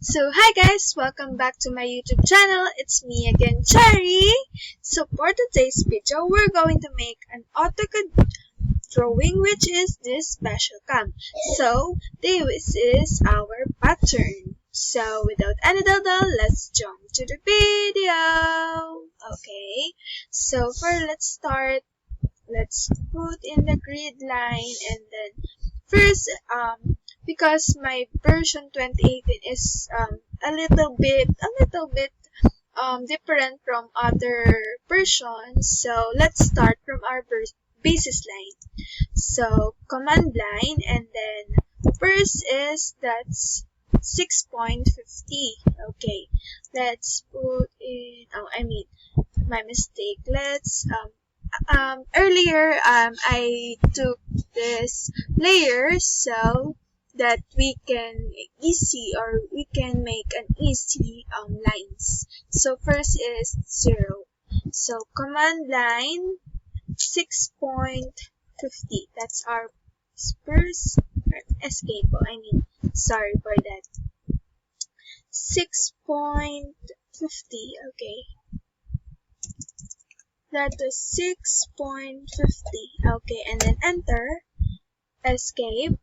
So hi guys, welcome back to my YouTube channel. It's me again, Cherry. So for today's video, we're going to make an AutoCAD drawing, which is this special cam. So this is our pattern. So without any delay, let's jump to the video. Okay. So let's start. Let's put in the grid line, and then first because my version 2018 is a little bit different from other versions, so let's start from our basis line. So command line, and then first is that's 6.50. Okay, let's put in, my mistake. Let's earlier I took this layer so that we can make an easy lines. So first is 0. So command line 6.50. That's our first escape. Sorry for that. 6.50. Okay. That was 6.50. Okay, and then enter, escape,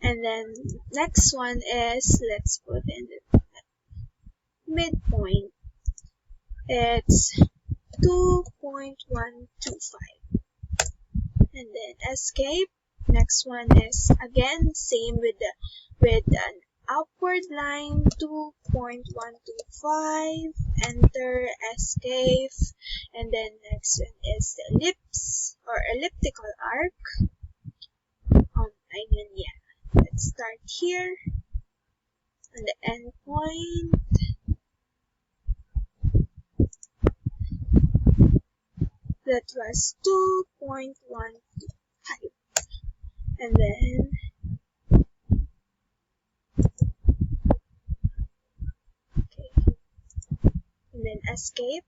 and then next one is, let's put in the midpoint. It's 2.125, and then escape. Next one is again same with an upward line, 2.125, enter, escape, and then next one is the ellipse or elliptical arc. Let's start here on the end point. That was 2.125, and then escape.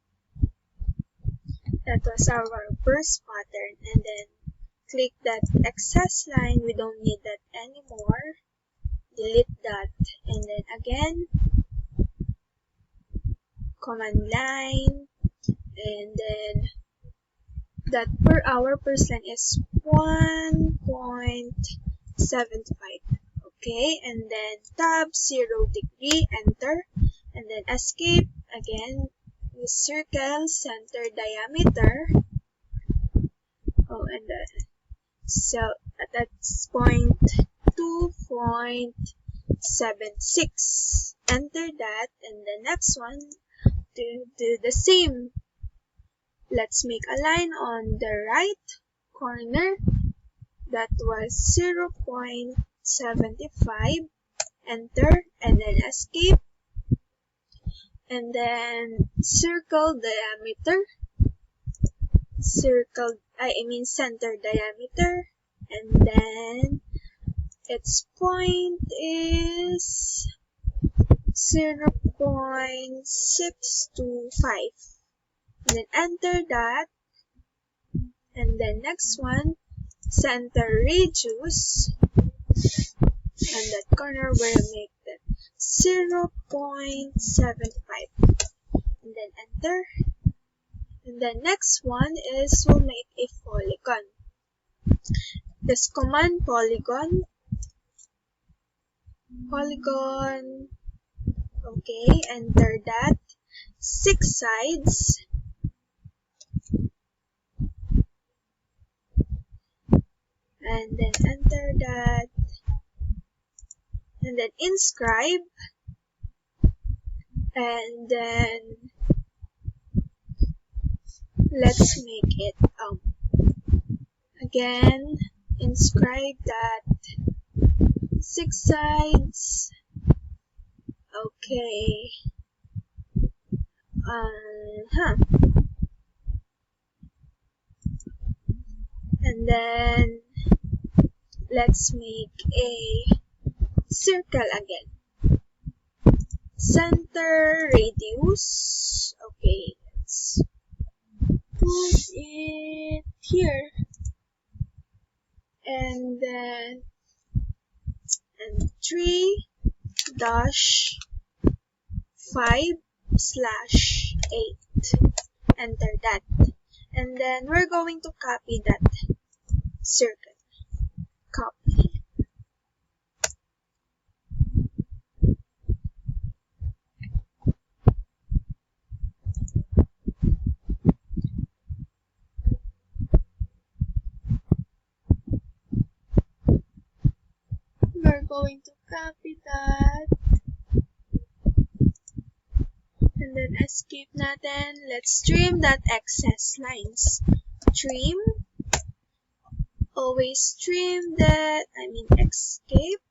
That was our first pattern, and then click that excess line. We don't need that anymore. Delete that, and then again command line, and then that per our first line is 1.75. Okay, and then tab 0 degree, enter, and then escape. Again, we circle center diameter. And then so that's 2.76. Enter that, and the next one to do the same. Let's make a line on the right corner. That was 0.75. Enter, and then escape, and then circle diameter. Center diameter, and then its point is 0.625, and then enter that, and then next one, center radius, and that corner will make that 0.75, and then enter. And the next one is we'll make a polygon. This command polygon. Okay, enter that. 6 sides. And then enter that. And then inscribe. And then let's make it again, inscribe that 6 sides. Okay. And then let's make a circle again. Center radius. Okay, let's put it here, and then 3 dash 5/8. Enter that. And then we're going to copy that circle. Copy. We're going to copy that. And then escape natin. Let's trim that excess lines. Trim. Always trim that. Escape.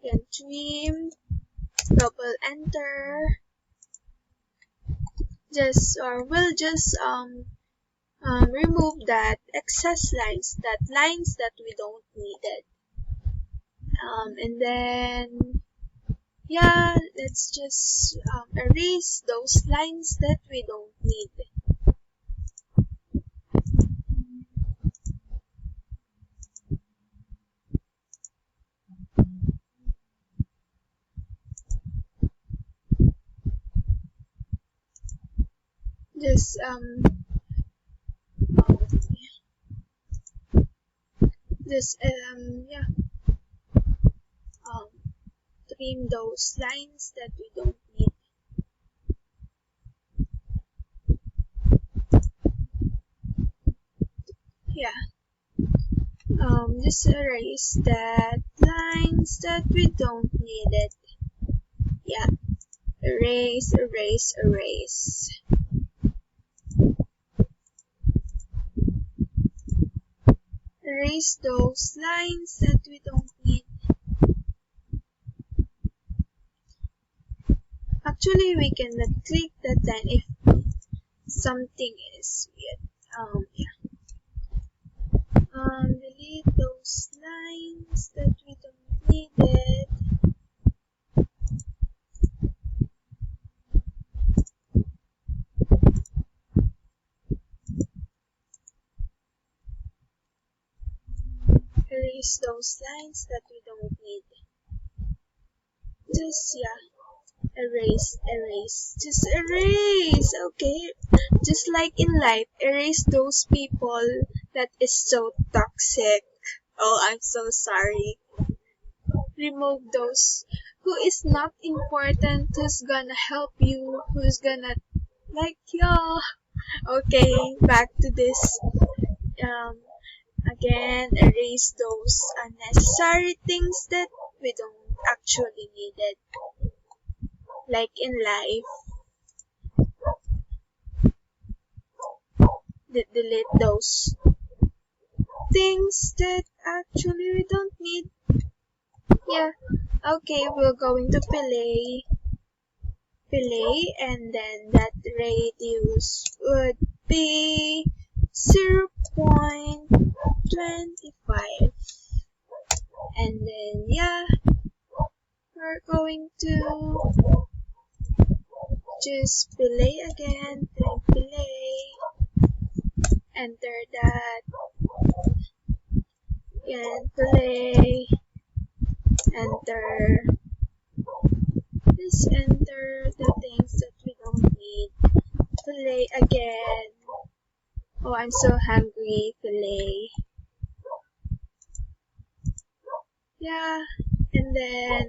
Then trim. Double enter. We'll just remove that excess lines, that we don't need it. And then yeah, let's just erase those lines that we don't need. Trim those lines that we don't need. Just erase that lines that we don't need it. Erase. Erase those lines that we don't need. Actually, we cannot click that line if something is weird. Delete those lines that we don't need it. Erase those lines that we don't need. Just erase. Okay, just like in life, erase those people that is so toxic. Oh, I'm so sorry. Remove those who is not important, who's gonna help you, who's gonna like you. Okay, back to this. Again, erase those unnecessary things that we don't actually need it. Like in life, delete those things that actually we don't need. Okay, we're going to fillet, and then that radius would be 0.25. And then we're going to just fillet again, enter that, and fillet, enter, just enter the things that we don't need, fillet again. Oh, I'm so hungry, fillet. And then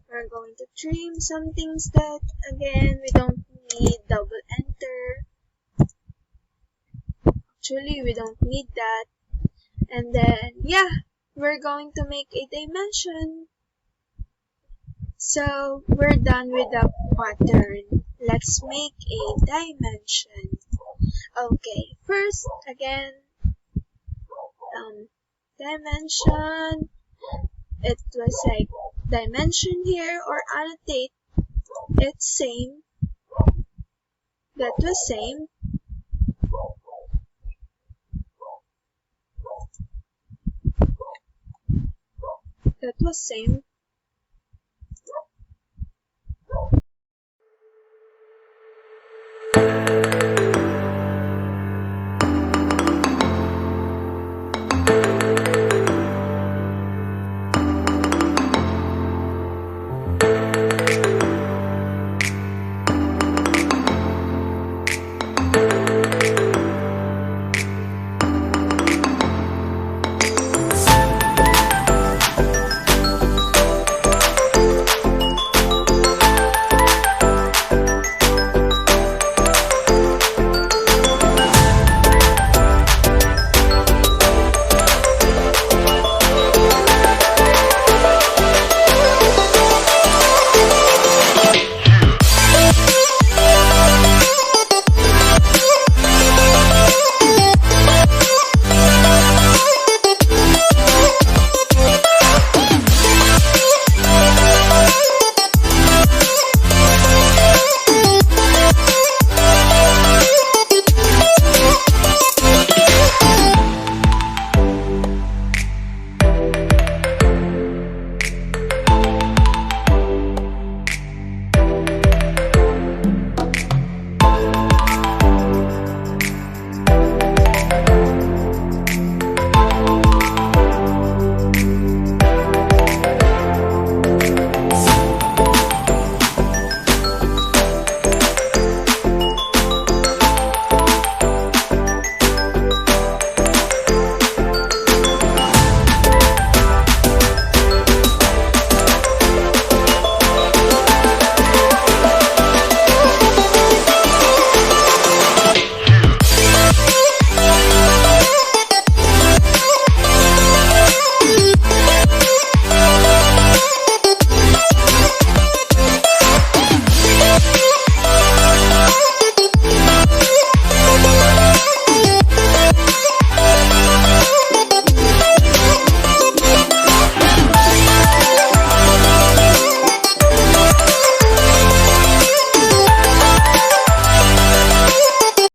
we're going to trim some things that again we don't need, double enter. Actually, we don't need that. And then we're going to make a dimension. So we're done with the pattern. Let's make a dimension. Okay, first again, dimension. It was like dimension here or annotate. It's same. That was same. That was same.